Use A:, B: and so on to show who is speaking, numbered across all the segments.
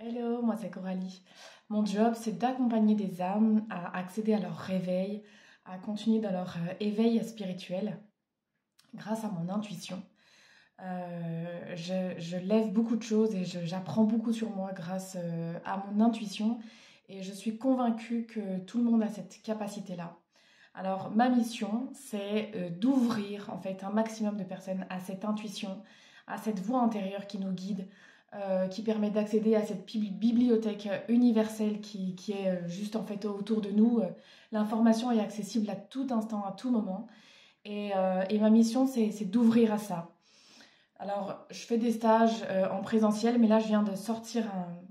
A: Hello, moi c'est Coralie. Mon job, c'est d'accompagner des âmes à accéder à leur réveil, à continuer dans leur éveil spirituel grâce à mon intuition. Je lève beaucoup de choses et j'apprends beaucoup sur moi grâce à mon intuition et je suis convaincue que tout le monde a cette capacité-là. Alors ma mission, c'est d'ouvrir en fait un maximum de personnes à cette intuition, à cette voix intérieure qui nous guide, qui permet d'accéder à cette bibliothèque universelle qui est juste en fait autour de nous. L'information est accessible à tout instant, à tout moment. Et ma mission, c'est d'ouvrir à ça. Alors, je fais des stages en présentiel, mais là, je viens de sortir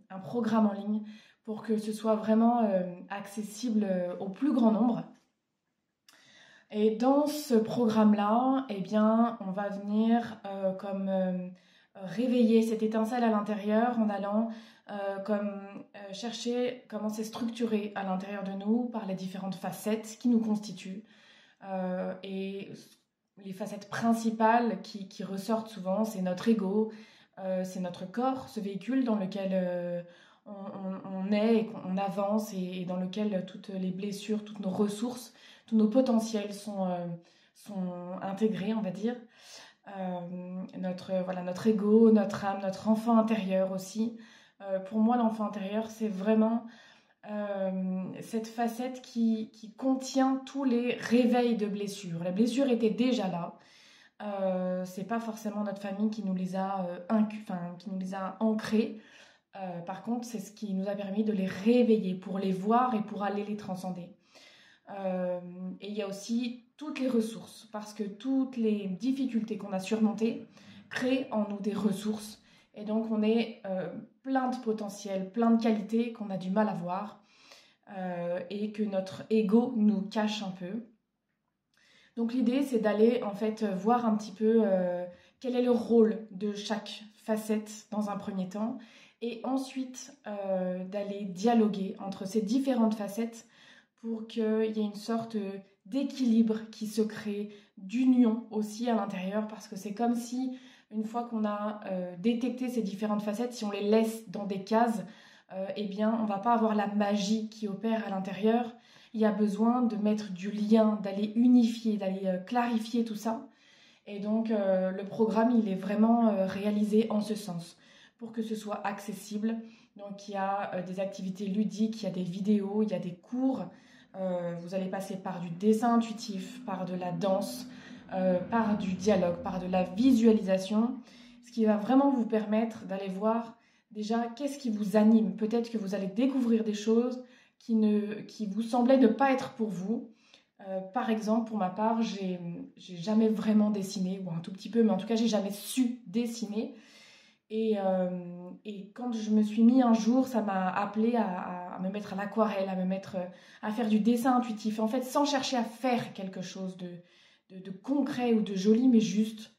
A: un programme en ligne pour que ce soit vraiment accessible au plus grand nombre. Et dans ce programme-là, eh bien, on va venir comme réveiller cette étincelle à l'intérieur en allant comme chercher comment c'est structuré à l'intérieur de nous par les différentes facettes qui nous constituent. Et les facettes principales qui ressortent souvent, c'est notre ego, c'est notre corps, ce véhicule dans lequel on est et qu'on avance et dans lequel toutes les blessures, toutes nos ressources, tous nos potentiels sont intégrés, on va dire. Notre ego, notre âme, notre enfant intérieur aussi. Pour moi, l'enfant intérieur, c'est vraiment cette facette qui contient tous les réveils de blessures. Les blessures étaient déjà là. C'est pas forcément notre famille qui nous les a, qui nous les a ancrées. Par contre, c'est ce qui nous a permis de les réveiller pour les voir et pour aller les transcender. Et il y a aussi toutes les ressources, parce que toutes les difficultés qu'on a surmontées créent en nous des ressources. Et donc on est plein de potentiel, plein de qualités qu'on a du mal à voir et que notre ego nous cache un peu. Donc l'idée, c'est d'aller en fait voir un petit peu quel est le rôle de chaque facette dans un premier temps et ensuite d'aller dialoguer entre ces différentes facettes pour qu'il y ait une sorte d'équilibre qui se crée, d'union aussi à l'intérieur, parce que c'est comme si, une fois qu'on a détecté ces différentes facettes, si on les laisse dans des cases, eh bien, on ne va pas avoir la magie qui opère à l'intérieur. Il y a besoin de mettre du lien, d'aller unifier, d'aller clarifier tout ça. Et donc, le programme, il est vraiment réalisé en ce sens, pour que ce soit accessible. Donc, il y a des activités ludiques, il y a des vidéos, il y a des cours. Vous allez passer par du dessin intuitif, par de la danse, par du dialogue, par de la visualisation, ce qui va vraiment vous permettre d'aller voir déjà qu'est-ce qui vous anime. Peut-être que vous allez découvrir des choses qui vous semblaient ne pas être pour vous. Par exemple, pour ma part, j'ai jamais vraiment dessiné, ou un tout petit peu, mais en tout cas, j'ai jamais su dessiner. Et quand je me suis mis un jour, ça m'a appelé à me mettre à l'aquarelle, à me mettre à faire du dessin intuitif. En fait, sans chercher à faire quelque chose de concret ou de joli, mais juste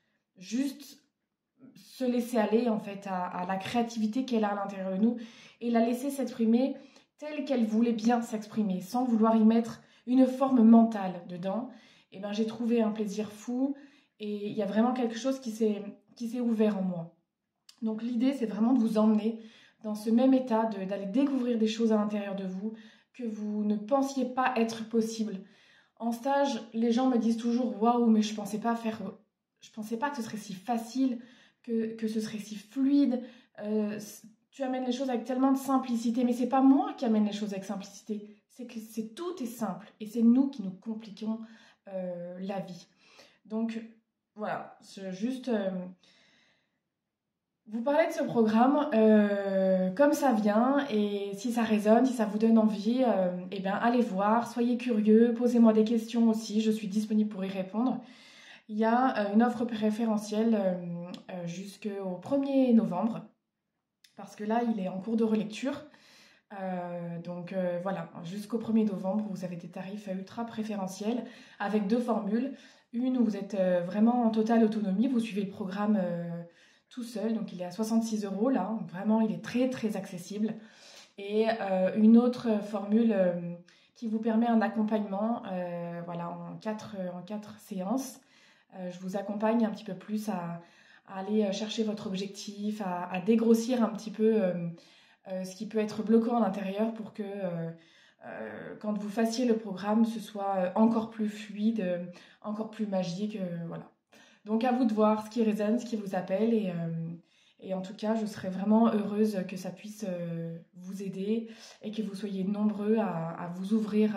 A: se laisser aller en fait à la créativité qu'elle a à l'intérieur de nous et la laisser s'exprimer telle qu'elle voulait bien s'exprimer, sans vouloir y mettre une forme mentale dedans. Et ben j'ai trouvé un plaisir fou et il y a vraiment quelque chose qui s'est ouvert en moi. Donc l'idée, c'est vraiment de vous emmener dans ce même état, d'aller découvrir des choses à l'intérieur de vous que vous ne pensiez pas être possible. En stage, les gens me disent toujours waouh, mais je pensais pas que ce serait si facile, que ce serait si fluide. Tu amènes les choses avec tellement de simplicité, mais c'est pas moi qui amène les choses avec simplicité. C'est que tout est simple et c'est nous qui nous compliquons la vie. Donc voilà, c'est juste vous parlez de ce programme comme ça vient et si ça résonne, si ça vous donne envie, eh bien allez voir, soyez curieux, posez-moi des questions aussi, je suis disponible pour y répondre. Il y a une offre préférentielle jusqu'au 1er novembre parce que là il est en cours de relecture. Donc voilà, jusqu'au 1er novembre, vous avez des tarifs ultra préférentiels avec deux formules. Une où vous êtes vraiment en totale autonomie, vous suivez le programme tout seul, donc il est à 66 € là, vraiment il est très très accessible. Et une autre formule qui vous permet un accompagnement voilà, en quatre séances. Je vous accompagne un petit peu plus à aller chercher votre objectif, à dégrossir un petit peu ce qui peut être bloquant à l'intérieur pour que quand vous fassiez le programme, ce soit encore plus fluide, encore plus magique. Voilà. Donc à vous de voir ce qui résonne, ce qui vous appelle et en tout cas, je serais vraiment heureuse que ça puisse vous aider et que vous soyez nombreux à vous ouvrir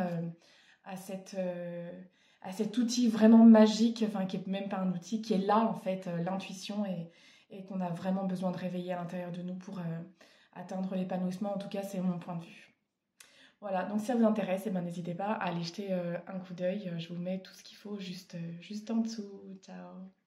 A: à cet outil vraiment magique, enfin qui est même pas un outil, qui est là en fait, l'intuition et qu'on a vraiment besoin de réveiller à l'intérieur de nous pour atteindre l'épanouissement. En tout cas, c'est mon point de vue. Voilà, donc si ça vous intéresse, eh ben, n'hésitez pas à aller jeter un coup d'œil. Je vous mets tout ce qu'il faut juste en dessous. Ciao!